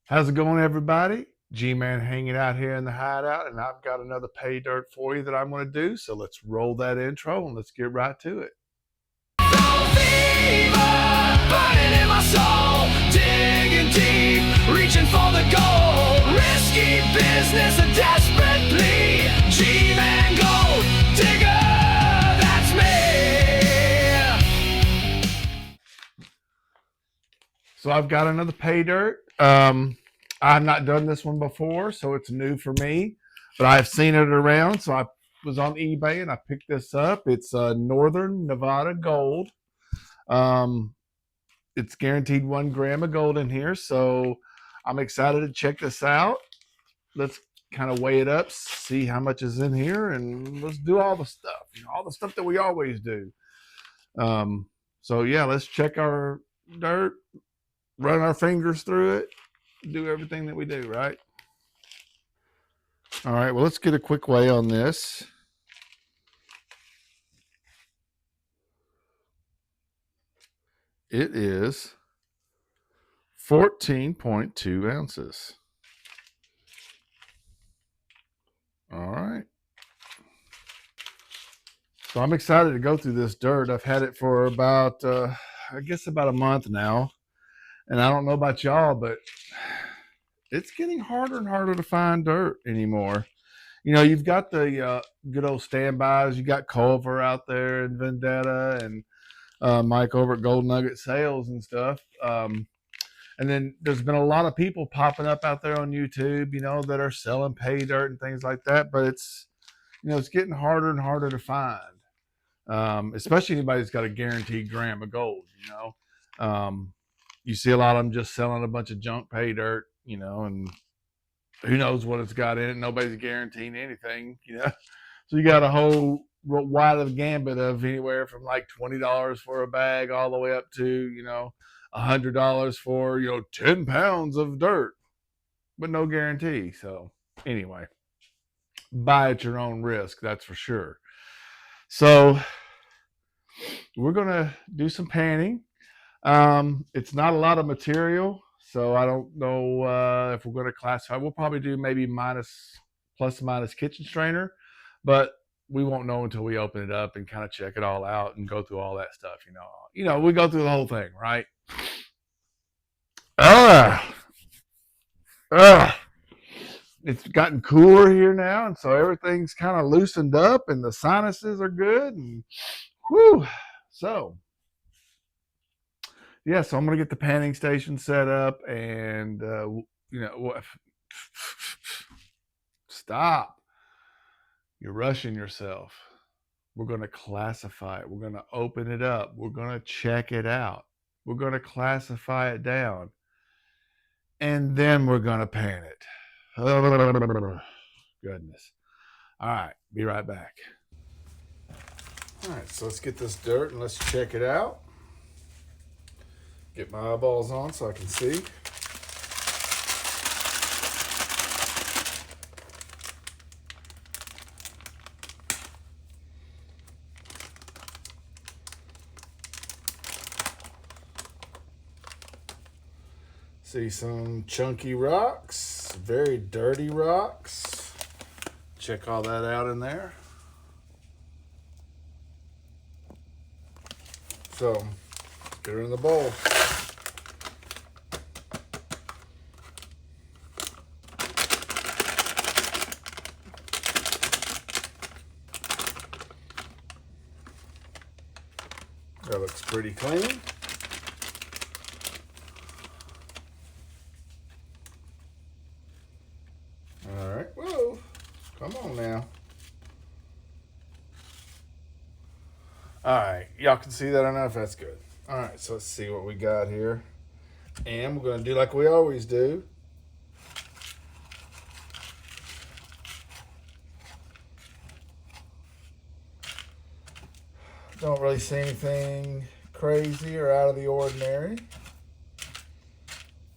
How's it going, everybody? G-Man hanging out here in the hideout, and I've got another pay dirt for you that I'm going to do. So let's roll that intro and let's get right to it. Fever burning in my soul, digging deep, reaching for the goal. Risky business, a desperate plea. G-Man Gold Digger, that's me. So I've got another pay dirt. I've not done this one before, so it's new for me, but I've seen it around. So I was on eBay and I picked this up. It's Northern Nevada Gold. It's guaranteed 1 gram of gold in here, so I'm excited to check this out. Let's kind of weigh it up, see how much is in here, and let's do all the stuff, all the stuff that we always do. So yeah, let's check our dirt, run our fingers through it, do everything that we do, right? All right, well, let's get a quick weigh on this. It is 14.2 ounces. All right. So I'm excited to go through this dirt. I've had it for about, I guess about a month now. And I don't know about y'all, but it's getting harder and harder to find dirt anymore. You know, you've got the good old standbys. You got Culver out there and Vendetta and Mike over at Gold Nugget Sales and stuff. And then there's been a lot of people popping up out there on YouTube, that are selling pay dirt and things like that. But it's getting harder and harder to find, especially anybody that's got a guaranteed gram of gold. You see a lot of them just selling a bunch of junk pay dirt, and who knows what it's got in it. Nobody's guaranteeing anything, So you got a whole wide of gambit of anywhere from like $20 for a bag all the way up to, $100 for, 10 pounds of dirt, but no guarantee. So anyway, buy at your own risk, that's for sure. So we're going to do some panning. It's not a lot of material, so I don't know if we're going to classify. We'll probably do maybe plus minus kitchen strainer, but we won't know until we open it up and kind of check it all out and go through all that stuff. We go through the whole thing, right? It's gotten cooler here now, and so everything's kind of loosened up, and the sinuses are good, and whew. So yeah, so I'm gonna get the panning station set up, and stop. You're rushing yourself. We're gonna classify it. We're gonna open it up. We're gonna check it out. We're gonna classify it down, and then we're gonna pan it. Goodness. All right, be right back. All right, so let's get this dirt and let's check it out. Get my eyeballs on so I can see. See some chunky rocks, very dirty rocks. Check all that out in there. So, get her in the bowl. That looks pretty clean. All right, whoa, come on now. All right, y'all can see that enough? That's good. All right, so let's see what we got here. And we're gonna do like we always do. Don't really see anything crazy or out of the ordinary.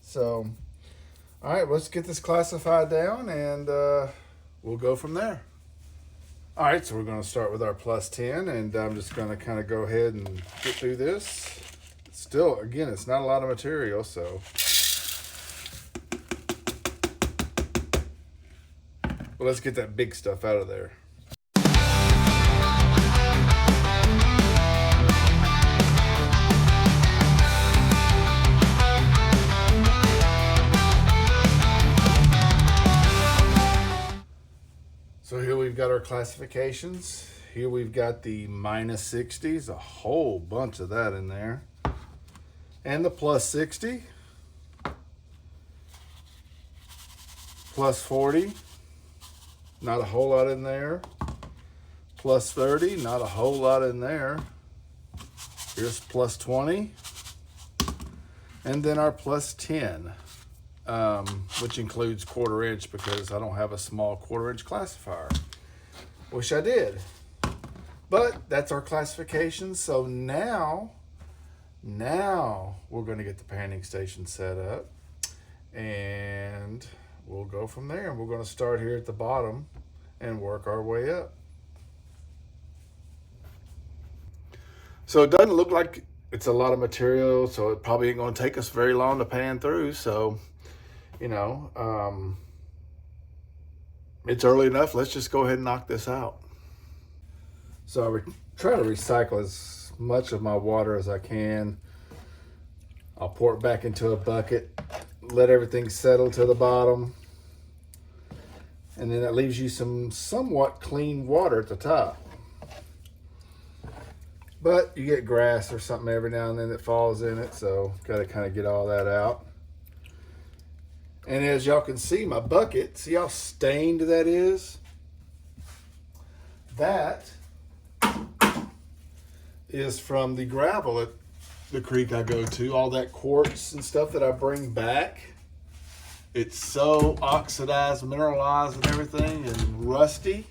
So, all right, let's get this classified down, and we'll go from there. All right, so we're going to start with our plus 10, and I'm just going to kind of go ahead and get through this. Still, again, it's not a lot of material, so But let's get that big stuff out of there. So here we've got our classifications. Here we've got the minus 60s, a whole bunch of that in there. And the plus 60. Plus 40, not a whole lot in there. Plus 30, not a whole lot in there. Here's plus 20. And then our plus 10, which includes 1/4 inch because I don't have a small 1/4 inch classifier. Wish I did. But that's our classification. So now we're going to get the panning station set up. And we'll go from there. And we're going to start here at the bottom and work our way up. So it doesn't look like it's a lot of material, so it probably ain't going to take us very long to pan through. So, you know, it's early enough. Let's just go ahead and knock this out. So I try to recycle as much of my water as I can. I'll pour it back into a bucket, let everything settle to the bottom, and then that leaves you some somewhat clean water at the top. But you get grass or something every now and then that falls in it, so got to kind of get all that out. And as y'all can see, my bucket, see how stained that is? That is from the gravel at the creek I go to, all that quartz and stuff that I bring back. It's so oxidized, mineralized and everything, and rusty.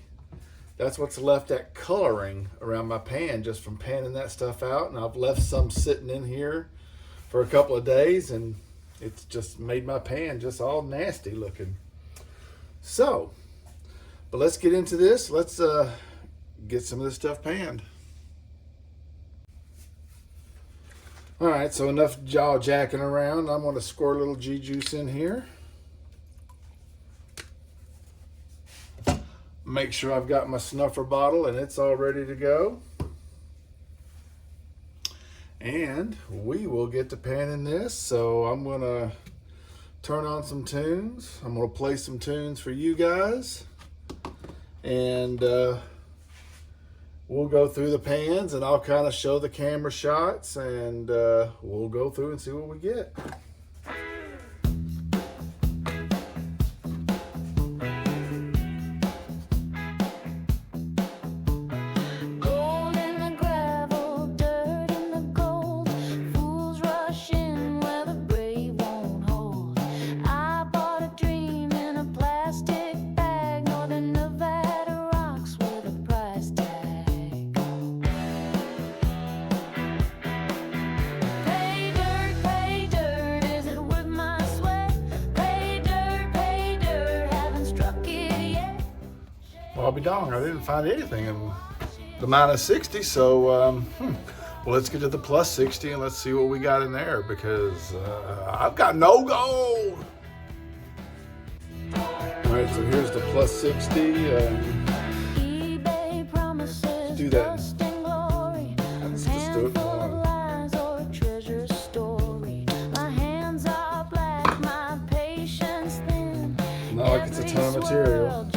That's what's left that coloring around my pan just from panning that stuff out. And I've left some sitting in here for a couple of days, and it's just made my pan just all nasty looking. So, but let's get into this. Let's get some of this stuff panned. All right, so enough jaw jacking around. I'm going to squirt a little G-juice in here. Make sure I've got my snuffer bottle and it's all ready to go. And we will get to panning this. So I'm going to turn on some tunes. I'm going to play some tunes for you guys. And we'll go through the pans and I'll kind of show the camera shots, and we'll go through and see what we get. Well, I'll be darned, I didn't find anything in the minus 60, so well, let's get to the plus 60 and let's see what we got in there, because I've got no gold. All right, so here's the plus 60. Let's do that. Let's just do it in one. Not like it's a ton of material.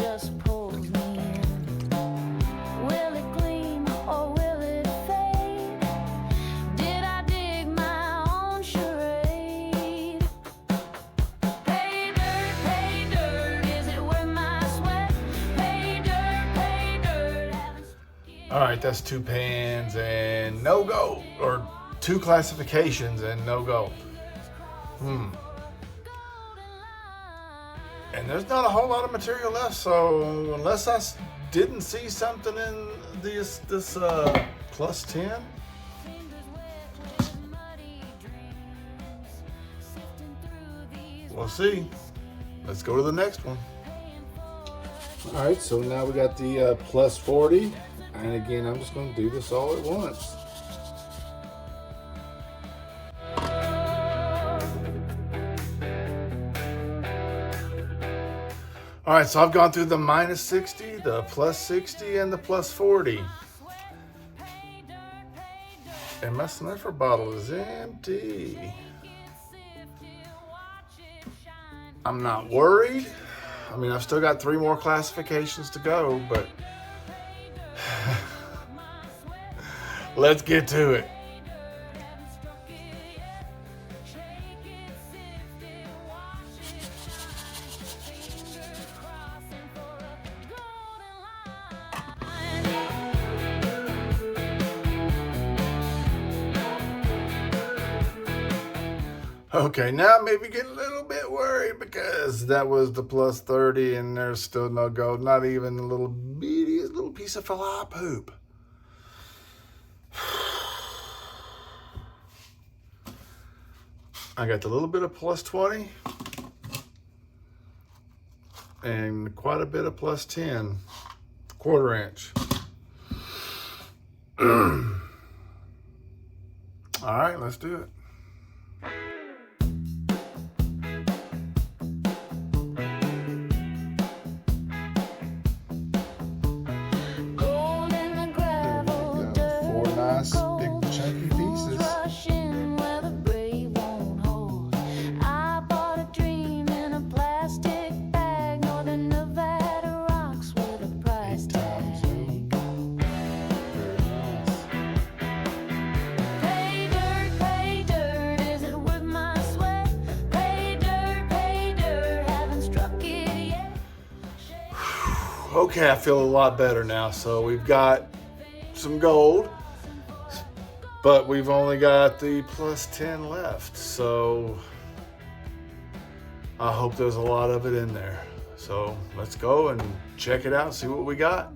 All right, that's 2 pans and no gold, or 2 classifications and no gold. And there's not a whole lot of material left, so unless I didn't see something in this plus 10. We'll see. Let's go to the next one. All right, so now we got the plus 40. And again, I'm just going to do this all at once. All right, so I've gone through the minus 60, the plus 60, and the plus 40. And my sniffer bottle is empty. I'm not worried. I mean, I've still got 3 more classifications to go, but let's get to it. Okay, now maybe get a little bit worried because that was the plus 30 and there's still no gold. Not even a little bitty little piece of fly poop. I got the little bit of plus 20 and quite a bit of plus 10, quarter inch. All right, let's do it. Okay, I feel a lot better now. So we've got some gold, but we've only got the plus 10 left. So I hope there's a lot of it in there. So let's go and check it out and see what we got.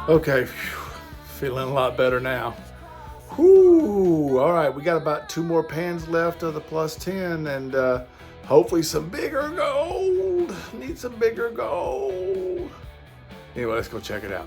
Okay, feeling a lot better now. Whoo! All right, we got about 2 more pans left of the plus 10 and hopefully some bigger gold. Need some bigger gold. Anyway, let's go check it out.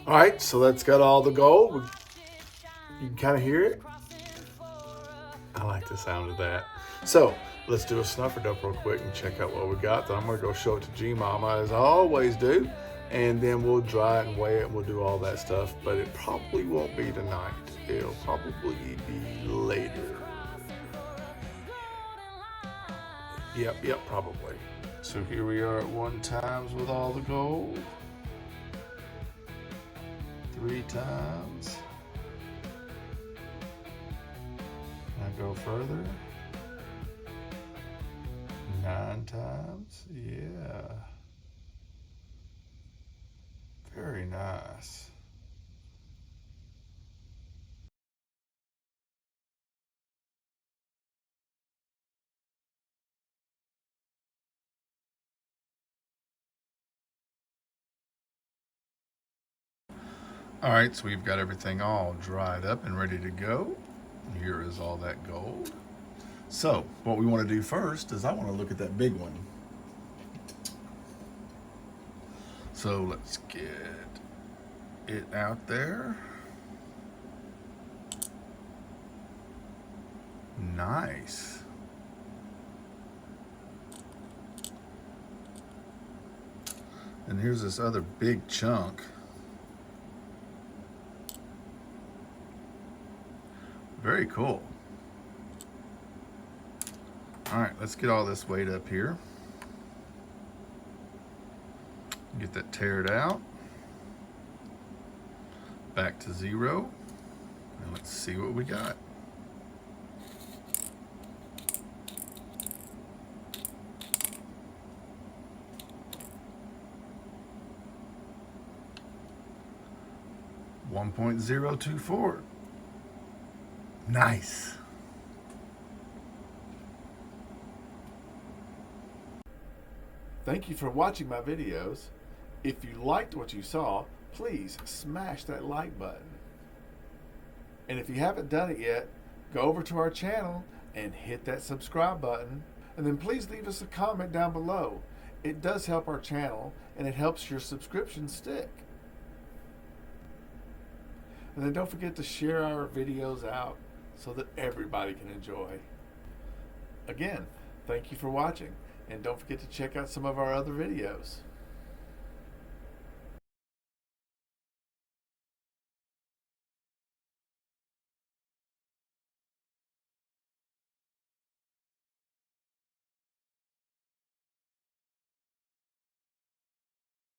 All right, so that's got all the gold. You can kind of hear it. I like the sound of that. So let's do a snuffer dump real quick and check out what we got. Then I'm gonna go show it to G-Mama as I always do. And then we'll dry it and weigh it and we'll do all that stuff. But it probably won't be tonight. It'll probably be later. Yep, probably. So here we are at 1 times with all the gold. 3 times. I go further. 9 times. Yeah. Very nice. All right, so we've got everything all dried up and ready to go. Here is all that gold. So what we want to do first is I want to look at that big one. So let's get it out there. Nice. And here's this other big chunk. Very cool. All right, let's get all this weight up here. Get that tared out. Back to 0. And let's see what we got. $1.024. Nice. Thank you for watching my videos. If you liked what you saw, please smash that like button. And if you haven't done it yet, go over to our channel and hit that subscribe button. And then please leave us a comment down below. It does help our channel and it helps your subscription stick. And then don't forget to share our videos out so that everybody can enjoy. Again, thank you for watching. And don't forget to check out some of our other videos.